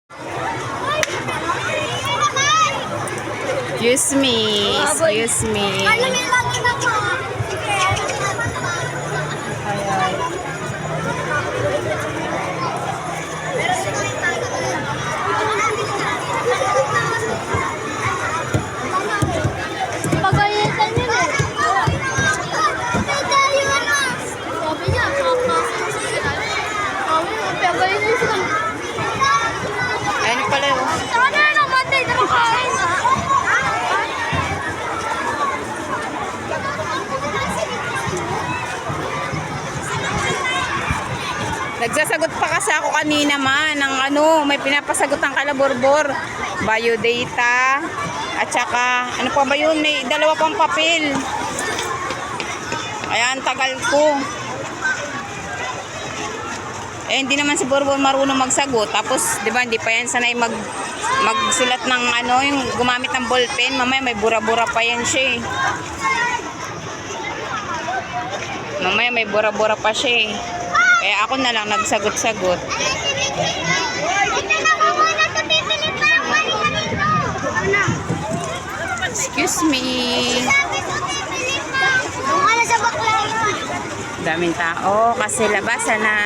Excuse me, excuse me. Ayan. Pagalitan yun eh. Sabi niya, kakasal sa sila. Sabi niya, pagalitan sila. Ayun pala yun. Saan na naman tayo nakakain? Nagsasagot pa kasi ako kanina man ng ano, may pinapasagot ang kalaborbor. Biodata at saka ano pa ba yun, may dalawa pang papel. Ayan, tagal ko. Eh, hindi naman si Borbor marunong magsagot. Tapos, di ba, hindi pa yan sanay magsulat ng ano, yung gumamit ng ballpen. Mamaya may bura-bura pa yan siya eh. Mamaya may bura-bura pa siya eh. Kaya ako na lang nagsagot-sagot. Excuse me. Daming tao kasi labasan na.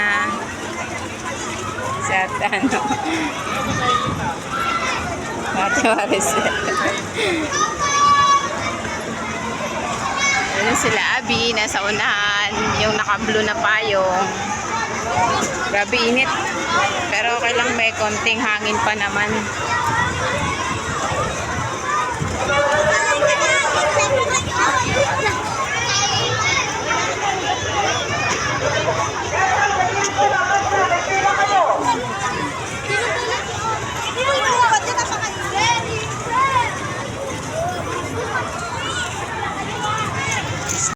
Sa ano. Ate Maris. Ano sila, Abby, nasa unahan. Yung naka-blue na payong. Grabe init. Pero okay lang, may konting hangin pa naman.